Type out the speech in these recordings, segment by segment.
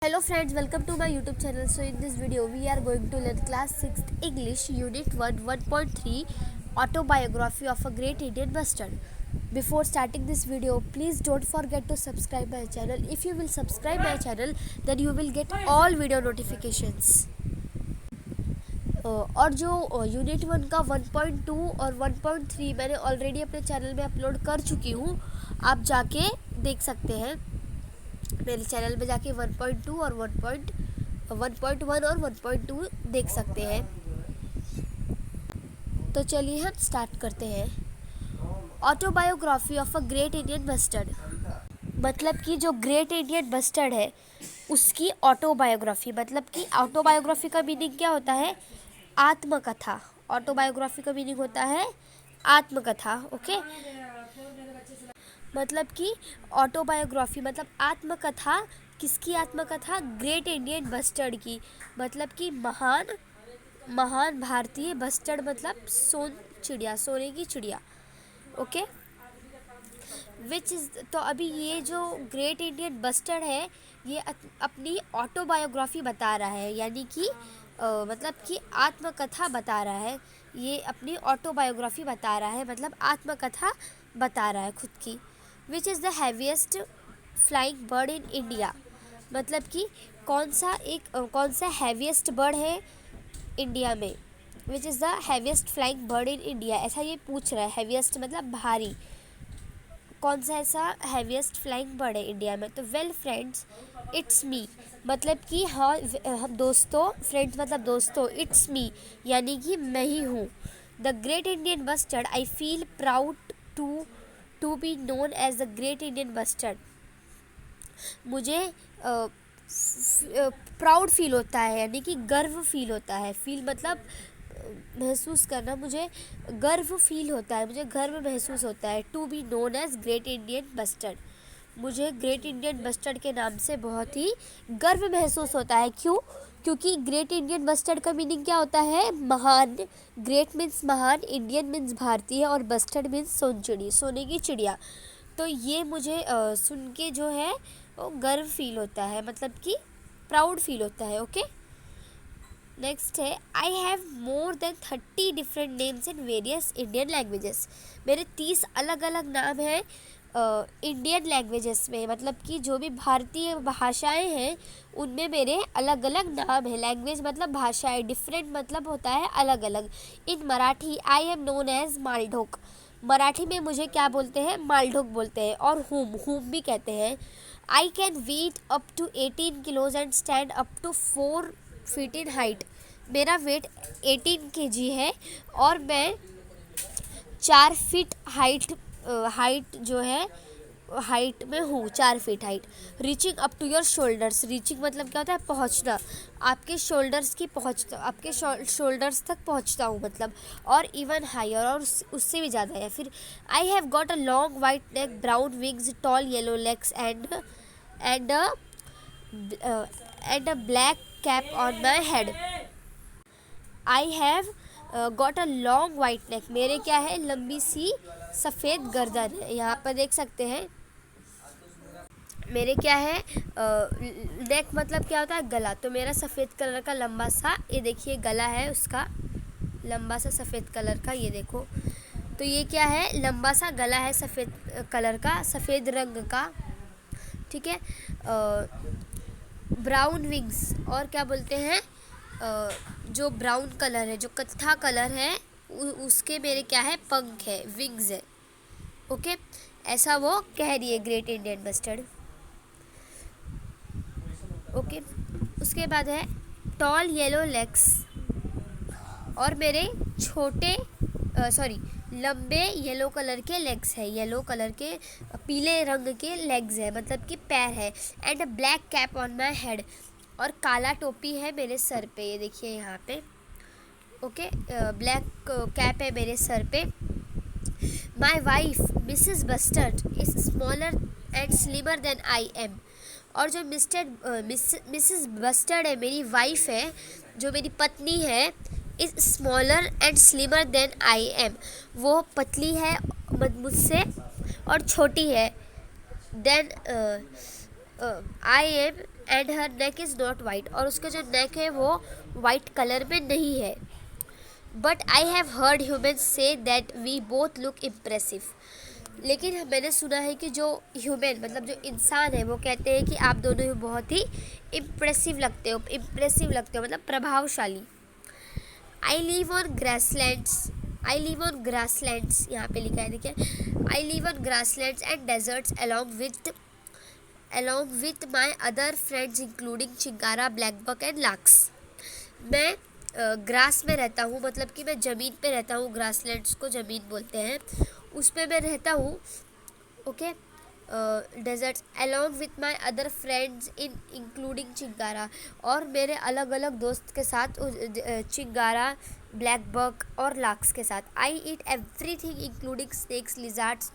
Hello friends, welcome to my YouTube channel. So in this video we are going to learn class 6th English Unit 1 1.3 Autobiography of a Great Indian Bustard. Before starting this video, please don't forget to subscribe my channel. If you will subscribe my channel, then you will get all video notifications. और जो unit 1 का 1.2 और 1.3 मैंने already अपने channel में upload कर चुकी हूँ, आप जाके देख सकते हैं मेरे चैनल में जाके 1.2 और 1.1 और 1.2 देख सकते हैं। तो चलिए हम स्टार्ट करते हैं। Autobiography of a great Indian bustard, मतलब कि जो ग्रेट इंडियन बस्टर्ड है उसकी ऑटोबायोग्राफी, मतलब कि ऑटोबायोग्राफी का मीनिंग क्या होता है? आत्मकथा। ऑटोबायोग्राफी का मीनिंग होता है आत्मकथा। ओके, मतलब कि ऑटोबायोग्राफी मतलब आत्मकथा। किसकी आत्मकथा? ग्रेट इंडियन बस्टर्ड की, मतलब कि महान भारतीय बस्टर्ड, मतलब चिड़िया, सोने की चिड़िया। ओके, विच इज़, तो अभी ये जो ग्रेट इंडियन बस्टर्ड है ये अपनी ऑटोबायोग्राफी बता रहा है, यानी कि मतलब कि आत्मकथा बता रहा है। ये अपनी ऑटोबायोग्राफी बता रहा है, मतलब आत्मकथा बता रहा है खुद की। Which is the heaviest flying bird in India, मतलब कि कौन सा हैवीएस्ट बर्ड है इंडिया में। Which is the heaviest flying bird in India, ऐसा ये पूछ रहा है। हैवीएस्ट मतलब भारी, कौन सा ऐसा हैवीएस्ट फ्लाइंग बर्ड है इंडिया में। तो वेल फ्रेंड्स, इट्स मी, मतलब कि हाँ हम दोस्तों, फ्रेंड्स मतलब दोस्तों, इट्स मी यानी कि मैं ही हूँ। The great Indian bustard, I feel proud to be known as the great Indian bustard. मुझे प्राउड फील होता है, यानी कि गर्व फील होता है। फील मतलब महसूस करना, मुझे गर्व फील होता है, मुझे गर्व महसूस होता है। To be known as great Indian bustard, मुझे ग्रेट इंडियन बस्टर्ड के नाम से बहुत ही गर्व महसूस होता है। क्यों? क्योंकि ग्रेट इंडियन बस्टर्ड का मीनिंग क्या होता है? महान। ग्रेट मीन्स महान, इंडियन मीन्स भारतीय, और बस्टर्ड मीन्स सोने की चिड़िया। तो ये मुझे सुन के जो है वो गर्व फील होता है, मतलब कि प्राउड फील होता है। ओके, नेक्स्ट है, I have more than 30 different names in various Indian languages. मेरे 30 अलग अलग नाम हैं इंडियन लैंग्वेजेस में, मतलब कि जो भी भारतीय भाषाएं हैं उनमें मेरे अलग अलग नाम है। लैंग्वेज मतलब भाषाएं, डिफरेंट मतलब होता है अलग अलग। In Marathi I am known as Maldhok, Marathi में मुझे क्या बोलते हैं? मालढोक बोलते हैं। और हुम भी कहते हैं। I can weigh up to 18 kilos and stand up to 4 feet in height, मेरा वेट 18 kg है और मैं 4 फीट हाइट जो है हाइट में हूँ, 4 feet height. Reaching up to your shoulders, reaching मतलब क्या होता है? पहुँचना, आपके शोल्डर्स तक पहुँचता हूँ मतलब। और इवन हायर, और उससे भी ज़्यादा है। फिर I have got a long white neck, brown wings, tall yellow legs and a black cap on my head. I have got a long white neck, मेरे क्या है? लंबी सी सफ़ेद गर्दन है। यहाँ पर देख सकते हैं मेरे क्या है? नेक मतलब क्या होता है? गला। तो मेरा सफ़ेद कलर का लंबा सा, ये देखिए गला है उसका, लंबा सा सफ़ेद कलर का, ये देखो। तो ये क्या है? लंबा सा गला है सफ़ेद कलर का, सफ़ेद रंग का। ठीक है। ब्राउन विंग्स, और क्या बोलते हैं? जो ब्राउन कलर है, जो कत्था कलर है, उसके मेरे क्या है? पंख है, विंग्स है। ओके, ऐसा वो कह रही है ग्रेट इंडियन बस्टर्ड। ओके, उसके बाद है टॉल येलो लेग्स, और मेरे लंबे येलो कलर के लेग्स है, येलो कलर के पीले रंग के लेग्स है, मतलब कि पैर है। And a black cap on my head, और काला टोपी है मेरे सर पे, ये देखिए यहाँ पे। ओके, ब्लैक कैप है मेरे सर पे। My wife Mrs bustard is smaller and slimmer than I am, और जो मिसेस बस्टर्ड है, मेरी वाइफ है, जो मेरी पत्नी है, is smaller and slimmer than I am, वो पतली है मुझसे और छोटी है। Than I am and her neck is not white, और उसका जो नेक है वो वाइट कलर में नहीं है। But I have heard human से that we both look impressive, लेकिन मैंने सुना है कि जो ह्यूमन मतलब जो इंसान है वो कहते हैं कि आप दोनों ही बहुत ही इम्प्रेसिव लगते हो, मतलब प्रभावशाली। आई लिव ऑन ग्रासलैंड्स, यहाँ पे लिखा है देखिए, I live on grasslands and deserts along with my other friends including chinkara, black buck and larks. मैं ग्रास में रहता हूँ, मतलब कि मैं ज़मीन पे रहता हूँ, ग्रासलैंड्स को ज़मीन बोलते हैं, उस पर मैं रहता हूँ। Okay, deserts along with my other friends including chinkara, और मेरे अलग अलग दोस्त के साथ चिंगारा, ब्लैक बक और लाक्स के साथ। I eat everything including snakes, lizards,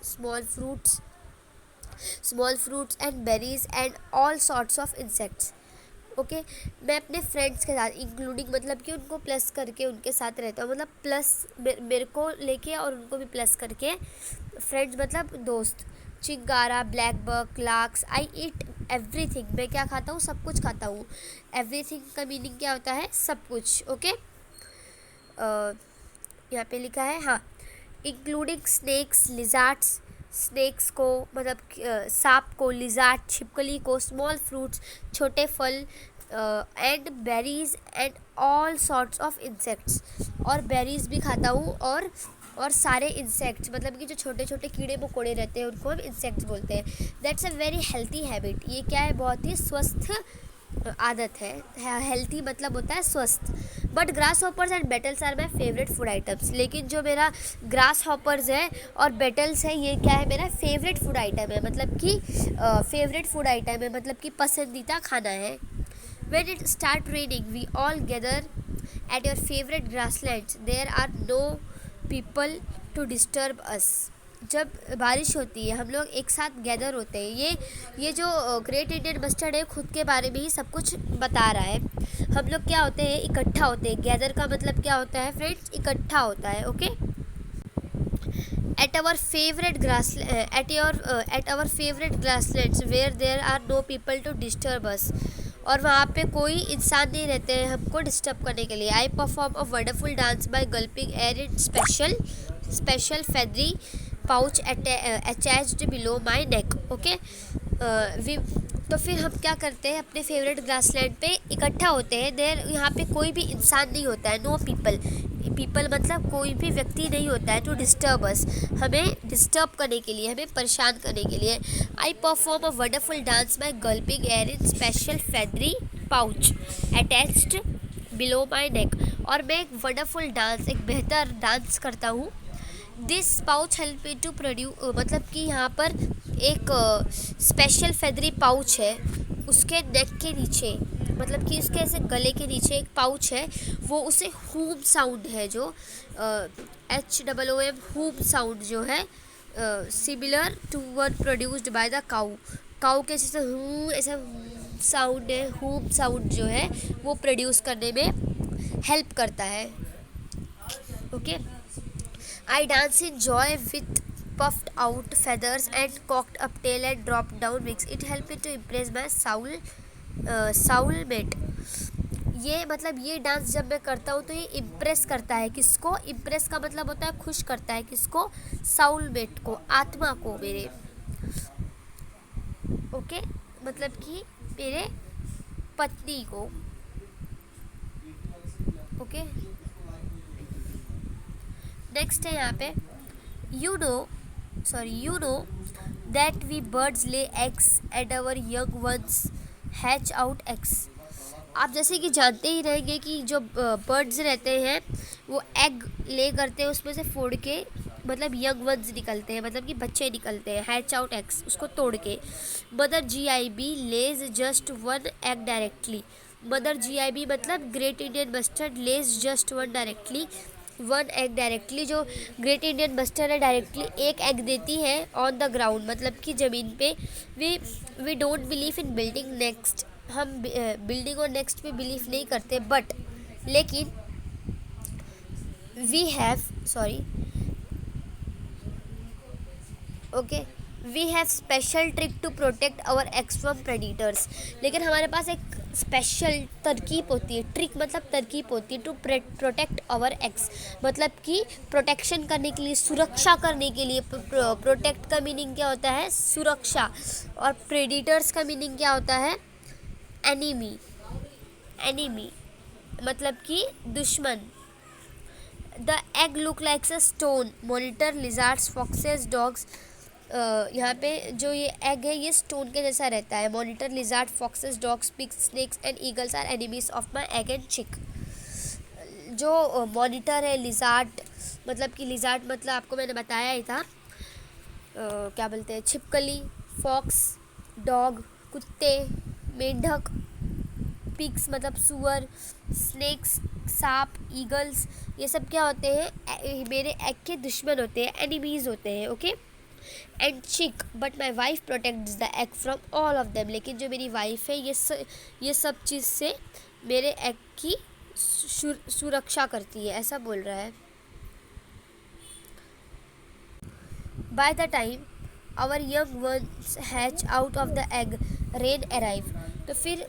small fruits and berries and all sorts of insects. Okay, मैं अपने फ्रेंड्स के साथ इंक्लूडिंग मतलब कि उनको प्लस करके उनके साथ रहता हूँ, मतलब प्लस मेरे को लेके और उनको भी प्लस करके, फ्रेंड्स मतलब दोस्त, चिंगारा, ब्लैक बक, लाक्स। आई ईट एवरीथिंग, मैं क्या खाता हूँ, सब कुछ खाता हूँ। एवरीथिंग का मीनिंग क्या होता है, सब कुछ। ओके, यहाँ पे लिखा है, हाँ, इंक्लूडिंग स्नेक्स, लिजार्ड्स, स्नेक्स को मतलब सांप को, लिजार्ड छिपकली को, स्मॉल फ्रूट्स छोटे फल, and berries and all sorts of insects, और बेरीज भी खाता हूँ, और सारे इंसेक्ट्स मतलब कि जो छोटे छोटे कीड़े मकोड़े रहते हैं उनको हम इंसेक्ट्स बोलते हैं। That's a very healthy habit, ये क्या है, बहुत ही स्वस्थ आदत है। हेल्थी मतलब होता है स्वस्थ। But grasshoppers and beetles are my favourite food items, लेकिन जो मेरा ग्रास हॉपर्स है और बेटल्स है, ये क्या है, मेरा फेवरेट फूड आइटम है, मतलब कि फेवरेट फूड आइटम है, मतलब कि पसंदीदा खाना है। When it start raining, we all gather at your favorite grasslands. There are no people to disturb us. जब बारिश होती है हम लोग एक साथ गैदर होते हैं। ये जो ग्रेट इंडियन बस्टर्ड है खुद के बारे में ही सब कुछ बता रहा है। हम लोग क्या होते हैं, इकट्ठा होते हैं। गैदर का मतलब क्या होता है फ्रेंड्स, इकट्ठा होता है। Okay, at our favorite grasslands where there are no people to disturb us, और वहाँ पे कोई इंसान नहीं रहते हैं हमको डिस्टर्ब करने के लिए। I perform a wonderful dance by gulping air in special feathery pouch attached below my neck. Okay, तो फिर हम क्या करते हैं, अपने फेवरेट ग्रासलैंड पे इकट्ठा होते हैं। देर यहाँ पे कोई भी इंसान नहीं होता है, नो पीपल मतलब कोई भी व्यक्ति नहीं होता है, टू डिस्टर्ब अस, हमें डिस्टर्ब करने के लिए, हमें परेशान करने के लिए। I perform a wonderful dance by gulping air in special feathery pouch attached below my neck, और मैं एक वंडरफुल डांस, एक बेहतर डांस करता हूँ। This pouch help me to produce, मतलब कि यहाँ पर एक स्पेशल फेदरी पाउच है, उसके नेक के नीचे मतलब कि उसके ऐसे गले के नीचे एक पाउच है, वो उसे हूम साउंड है, जो HOOM हूम साउंड जो है, similar to one produced by the cow के जैसे हूँ ऐसा साउंड है, हूम साउंड जो है वो प्रोड्यूस करने में हेल्प करता है। Okay, I dance in joy with puffed out feathers and cocked up tail and dropped down wings. It helped me to impress my soulmate. ये मतलब ये डांस जब मैं करता हूँ तो ये इम्प्रेस करता है किसको, इम्प्रेस का मतलब होता है खुश करता है किसको, साउलमेट को, आत्मा को मेरे। ओके, मतलब कि मेरे पत्नी को। ओके, नेक्स्ट है यहाँ पे, you know that we birds lay eggs and our young ones hatch out eggs. आप जैसे कि जानते ही रहेंगे कि जो बर्ड्स रहते हैं वो एग ले करते हैं, उसमें से फोड़ के मतलब यंग वंस निकलते हैं, मतलब कि बच्चे निकलते हैं, हैच आउट एग्स, उसको तोड़ के। Mother GIB lays just one egg directly. Mother GIB मतलब great Indian bustard lays just one egg directly, जो ग्रेट इंडियन बस्टर्ड है डायरेक्टली एक एग देती है ऑन द ग्राउंड, मतलब कि ज़मीन पे। We don't believe in building nests, हम बिल्डिंग और नेक्स्ट पे बिलीव नहीं करते, बट लेकिन we have we have special trick to protect our eggs from predators. लेकिन हमारे पास एक स्पेशल तरकीब होती है, ट्रिक मतलब तरकीब होती है, टू प्रोटेक्ट आवर एग्स, मतलब कि प्रोटेक्शन करने के लिए, सुरक्षा करने के लिए। प्रोटेक्ट का मीनिंग क्या होता है? सुरक्षा। और प्रेडिटर्स का मीनिंग क्या होता है? एनिमी। एनिमी मतलब कि दुश्मन। The egg look likes a stone, monitor, lizards, foxes, dogs. यहाँ पे जो ये एग है ये स्टोन के जैसा रहता है। Monitor, lizard, foxes, dogs, pigs, snakes and eagles are enemies of my egg and chick. जो मॉनिटर है, लिजार्ड मतलब कि लिजार्ड मतलब आपको मैंने बताया ही था, क्या बोलते हैं, छिपकली, फॉक्स डॉग कुत्ते, मेंढक, पिग्स मतलब सुअर, स्नेक्स सांप, ईगल्स, ये सब क्या होते हैं? मेरे एग के दुश्मन होते हैं, एनिमीज होते हैं। ओके। एंड चिक, but my wife protects the egg from all of them. लेकिन जो मेरी वाइफ है ये सब चीज़ से मेरे एग की सुरक्षा करती है, ऐसा बोल रहा है। By the time our young ones hatch out of the egg, rain arrive. तो फिर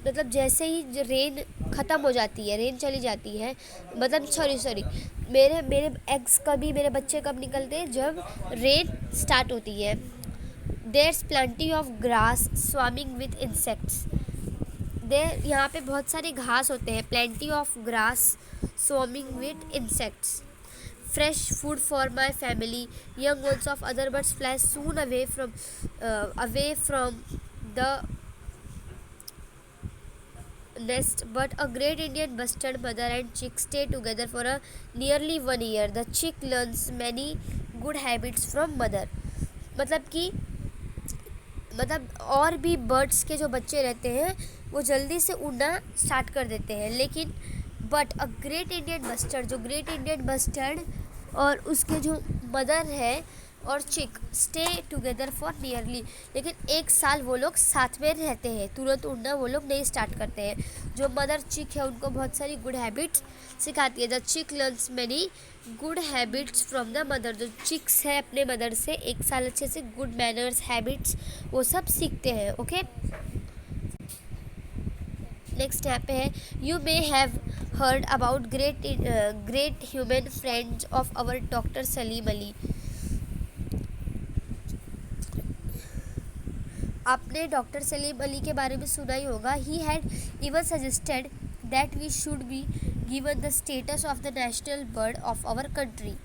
मतलब जैसे ही रेन ख़त्म हो जाती है, रेन चली जाती है, मतलब सॉरी मेरे मेरे एग्स कभी, मेरे बच्चे कब निकलते हैं? जब रेन स्टार्ट होती है। There's plenty of grass swarming with insects. There यहाँ पे बहुत सारे घास होते हैं। Plenty of grass swarming with insects. Fresh food for my family. Young ones of other birds fly soon away from the nest, but a great Indian bustard mother and chick stay together for a nearly 1 year. The chick learns many good habits from mother. मतलब कि और भी birds के जो बच्चे रहते हैं वो जल्दी से उड़ना स्टार्ट कर देते हैं। लेकिन but a great Indian bustard, जो ग्रेट इंडियन बस्टर्ड और उसके जो मदर है और चिक स्टे टुगेदर फॉर नियरली, लेकिन 1 साल वो लोग साथ में रहते हैं। तुरंत उड़ना वो लोग नहीं स्टार्ट करते हैं। जो मदर चिक है उनको बहुत सारी गुड हैबिट्स सिखाती है। द चिक learns many good habits from the mother. जो चिक्स है अपने मदर से 1 साल अच्छे से गुड मैनर्स, हैबिट्स वो सब सीखते हैं। ओके। नेक्स्ट यहाँ पे है, you may have heard about great human friends of our Dr. Salim Ali. आपने डॉक्टर सलीम अली के बारे में सुना ही होगा। He had even suggested that we should be given the status of the national bird of our country.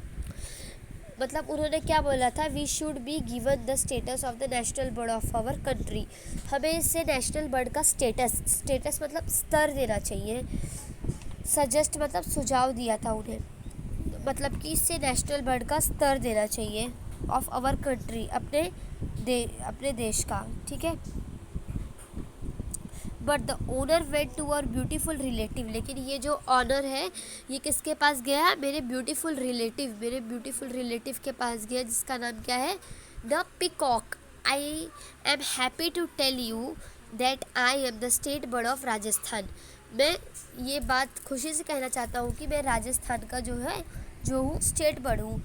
मतलब उन्होंने क्या बोला था? We should be given the status of the national bird of our country. हमें इससे national bird का status मतलब स्तर देना चाहिए। सजेस्ट मतलब सुझाव दिया था उन्हें, मतलब कि इससे नेशनल बर्ड का स्तर देना चाहिए। ऑफ आवर कंट्री, अपने देश का। ठीक है। But the honour went to our beautiful relative. लेकिन ये जो ऑनर है ये किसके पास गया? मेरे ब्यूटीफुल रिलेटिव के पास गया, जिसका नाम क्या है? The peacock. I am happy to tell you that I am the state bird of Rajasthan. मैं ये बात खुशी से कहना चाहता हूँ कि मैं राजस्थान का जो हूँ स्टेट बर्ड हूँ।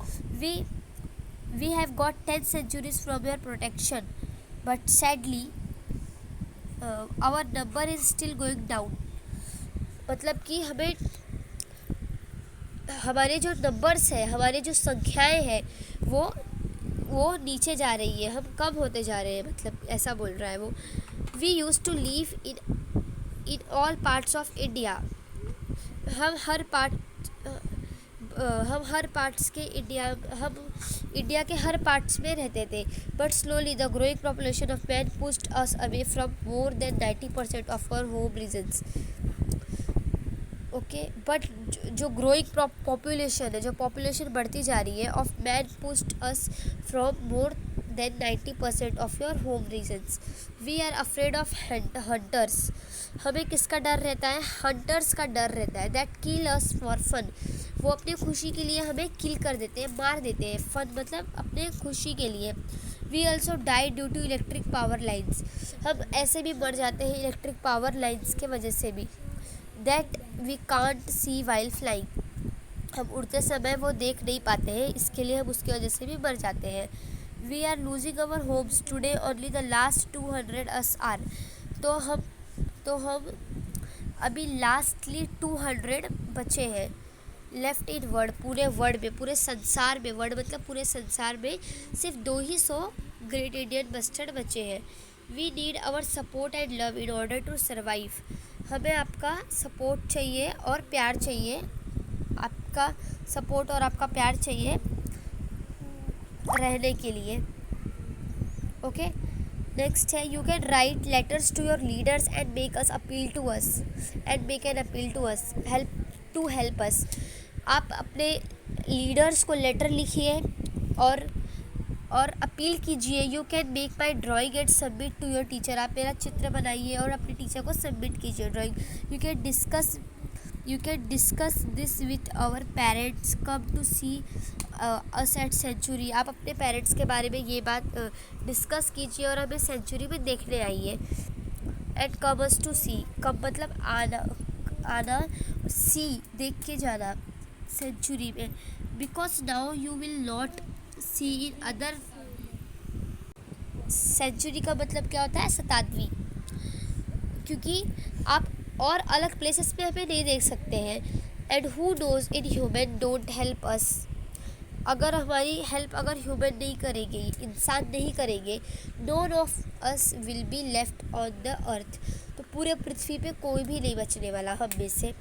We have got 10 centuries from your protection, but sadly our number is still going down. मतलब कि हमारे जो नंबर्स है, हमारे जो संख्याएं हैं वो नीचे जा रही है, हम कम होते जा रहे हैं, मतलब ऐसा बोल रहा है वो। We use to live in all parts of India. हम इंडिया के हर पार्ट्स में रहते थे। But slowly the growing population of man pushed us away from more than 90% of our home regions. Okay. But जो ग्रोइंग पॉपुलेशन है, जो population बढ़ती जा रही है, of man pushed us from more than 90% of your home regions. We are afraid of hunters. हमें किसका डर रहता है? हंटर्स का डर रहता है। That kill us for fun. वो अपनी खुशी के लिए हमें किल कर देते हैं, मार देते हैं। फन मतलब अपने खुशी के लिए। We also die due to electric power lines. हम ऐसे भी मर जाते हैं इलेक्ट्रिक पावर लाइन्स के वजह से भी। That we can't see while flying. हम उड़ते समय वो देख नहीं पाते हैं, इसके लिए हम उसकी वजह से भी मर जाते हैं। We are losing our hopes today only the last 200 us are. तो हम अभी लास्टली 200 बचे हैं। लेफ्ट इन वर्ल्ड, पूरे वर्ल्ड में, पूरे संसार में, वर्ल्ड मतलब पूरे संसार में सिर्फ 200 ग्रेट इंडियन बस्टर्ड बचे हैं। We need our support and love in order to survive. हमें आपका सपोर्ट चाहिए और प्यार चाहिए, आपका सपोर्ट और आपका प्यार चाहिए रहने के लिए। ओके, नेक्स्ट है you can write letters to your leaders and make us appeal to us and make an appeal to us help us. आप अपने लीडर्स को लेटर लिखिए और अपील कीजिए। You can make my drawing and submit to your teacher. आप मेरा चित्र बनाइए और अपने टीचर को सबमिट कीजिए drawing. You can discuss this with our parents, come to see us at century. आप अपने पेरेंट्स के बारे में ये बात डिस्कस कीजिए और हमें सेंचुरी में देखने आइए। एंड कम अस टू सी, कम मतलब आना, सी देख के जाना सेंचुरी में। Because now you will not see in other. Century का मतलब क्या होता है? शताब्दी। क्योंकि आप और अलग प्लेसेस में हमें नहीं देख सकते हैं। And who knows in human don't help us. अगर हमारी हेल्प अगर ह्यूमन नहीं करेंगे, इंसान नहीं करेंगे, known of us will be left on the earth. तो पूरे पृथ्वी पे कोई भी नहीं बचने वाला हम में से।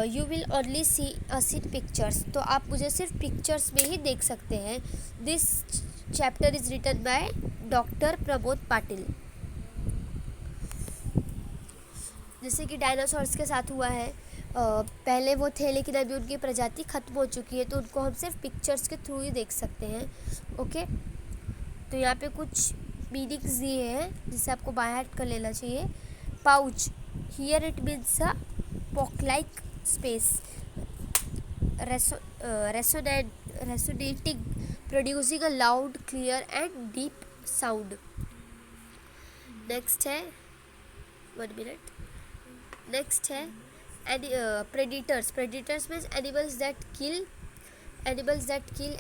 You will only see us in pictures. तो आप मुझे सिर्फ पिक्चर्स में ही देख सकते हैं। This chapter is written by doctor Pramod Patil. जैसे कि डायनासोर्स के साथ हुआ है, पहले वो थे लेकिन अभी उनकी प्रजाति ख़त्म हो चुकी है, तो उनको हम सिर्फ पिक्चर्स के थ्रू ही देख सकते हैं। ओके, तो यहाँ पे कुछ मीनिंग्स दिए हैं जिसे आपको बाय हार्ट कर लेना चाहिए। Pouch, here it means a pock like space. resonating, producing a loud, clear and deep sound. Next है, 1 minute. Next है predators. Predators means animals that kill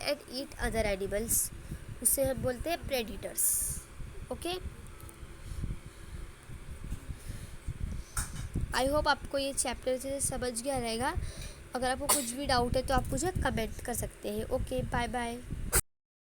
and eat other animals. उसे हम बोलते हैं predators. Okay, I hope आपको ये chapter से समझ गया रहेगा। अगर आपको कुछ भी डाउट है तो आप मुझे कमेंट कर सकते हैं। Okay, bye bye.